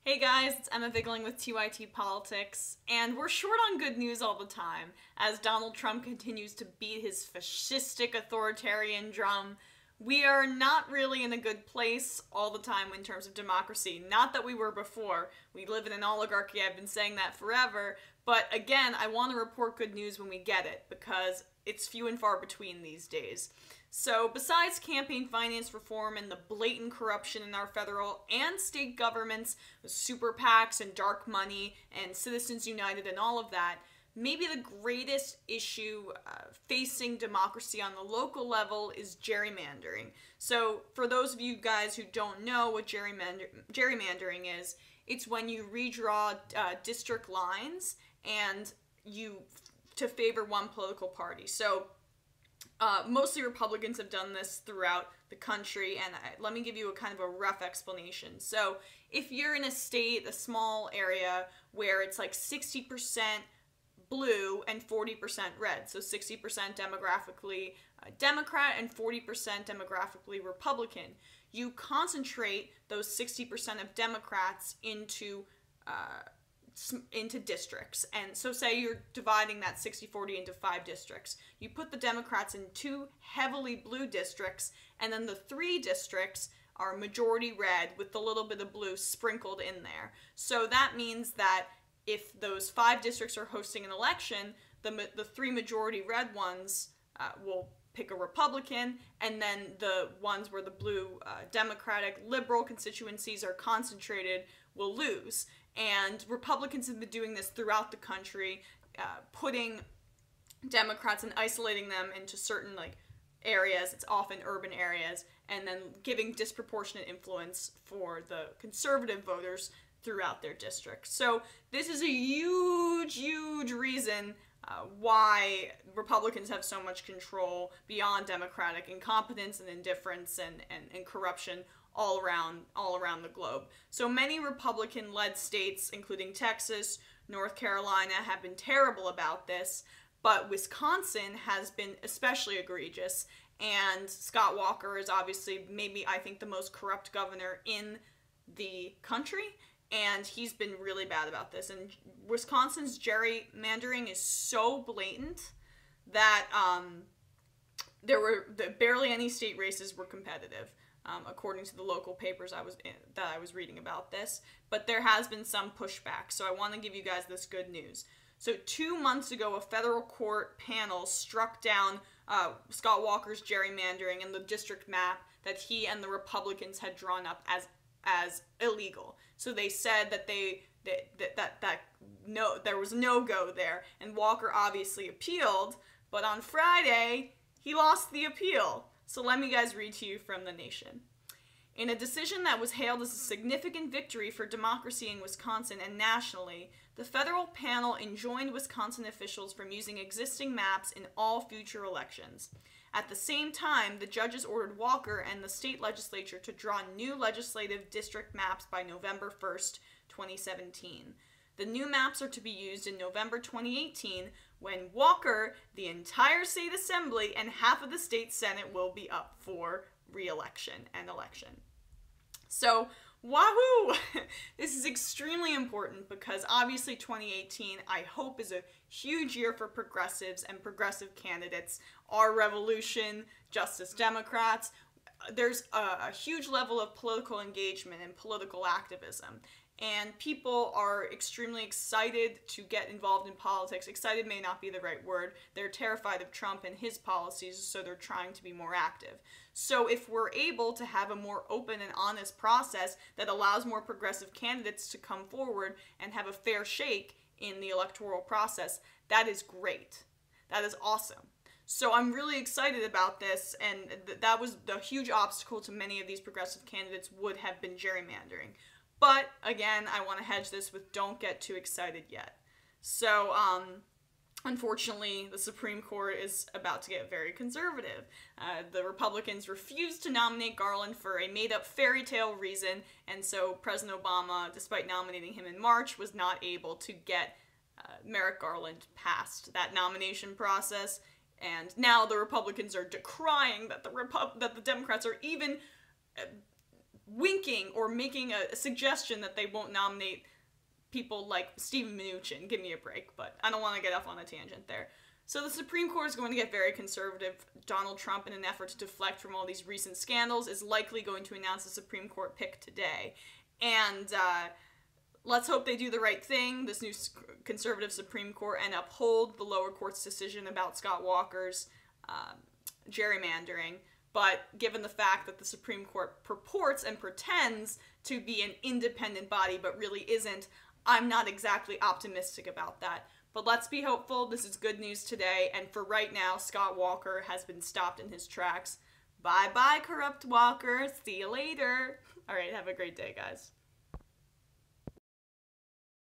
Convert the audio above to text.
Hey guys, it's Emma Vigling with TYT Politics, and we're short on good news all the time as Donald Trump continues to beat his fascistic authoritarian drum. We are not really in a good place all the time in terms of democracy. Not that we were before. We live in an oligarchy, I've been saying that forever, but again, I want to report good news when we get it, because it's few and far between these days. So, besides campaign finance reform and the blatant corruption in our federal and state governments, with super PACs and dark money and Citizens United and all of that, maybe the greatest issue facing democracy on the local level is gerrymandering. So, for those of you guys who don't know what gerrymandering is, it's when you redraw district lines and to favor one political party. So, mostly Republicans have done this throughout the country, and let me give you a kind of a rough explanation. So, if you're in a state, a small area, where it's like 60% blue and 40% red, so 60% demographically Democrat and 40% demographically Republican, you concentrate those 60% of Democrats into districts. And so say you're dividing that 60-40 into 5 districts. You put the Democrats in 2 heavily blue districts, and then the 3 districts are majority red with a little bit of blue sprinkled in there. So that means that if those 5 districts are hosting an election, the 3 majority red ones will pick a Republican, and then the ones where the blue Democratic liberal constituencies are concentrated will lose. And Republicans have been doing this throughout the country, putting Democrats and isolating them into certain areas, it's often urban areas, and then giving disproportionate influence for the conservative voters throughout their districts. So this is a huge, huge reason why Republicans have so much control beyond Democratic incompetence and indifference and corruption all around the globe. So many Republican-led states, including Texas, North Carolina, have been terrible about this, but Wisconsin has been especially egregious, and Scott Walker is obviously maybe, I think, the most corrupt governor in the country, and he's been really bad about this. And Wisconsin's gerrymandering is so blatant that barely any state races were competitive. According to the local papers that I was reading about this, but there has been some pushback, so I want to give you guys this good news. So 2 months ago, a federal court panel struck down Scott Walker's gerrymandering and the district map that he and the Republicans had drawn up as illegal. So they said that there was no go there, and Walker obviously appealed, but on Friday he lost the appeal. So let me guys read to you from The Nation. In a decision that was hailed as a significant victory for democracy in Wisconsin and nationally, the federal panel enjoined Wisconsin officials from using existing maps in all future elections. At the same time, the judges ordered Walker and the state legislature to draw new legislative district maps by November 1st, 2017. The new maps are to be used in November 2018, when Walker, the entire state assembly, and half of the state senate will be up for re-election and election. So, wahoo! This is extremely important because obviously 2018, I hope, is a huge year for progressives and progressive candidates. Our Revolution, Justice Democrats. There's a huge level of political engagement and political activism. And people are extremely excited to get involved in politics. Excited may not be the right word. They're terrified of Trump and his policies, so they're trying to be more active. So if we're able to have a more open and honest process that allows more progressive candidates to come forward and have a fair shake in the electoral process, that is great. That is awesome. So I'm really excited about this, and that was the huge obstacle to many of these progressive candidates would have been gerrymandering. But, again, I want to hedge this with don't get too excited yet. So, unfortunately, the Supreme Court is about to get very conservative. The Republicans refused to nominate Garland for a made-up fairy tale reason, and so President Obama, despite nominating him in March, was not able to get Merrick Garland past that nomination process. And now the Republicans are decrying that the Democrats are even winking or making a suggestion that they won't nominate people like Stephen Mnuchin. Give me a break, but I don't want to get off on a tangent there. So the Supreme Court is going to get very conservative. Donald Trump, in an effort to deflect from all these recent scandals, is likely going to announce a Supreme Court pick today. And let's hope they do the right thing, this new conservative Supreme Court, and uphold the lower court's decision about Scott Walker's gerrymandering. But given the fact that the Supreme Court purports and pretends to be an independent body but really isn't, I'm not exactly optimistic about that. But let's be hopeful. This is good news today. And for right now, Scott Walker has been stopped in his tracks. Bye-bye, corrupt Walker. See you later. All right, have a great day, guys.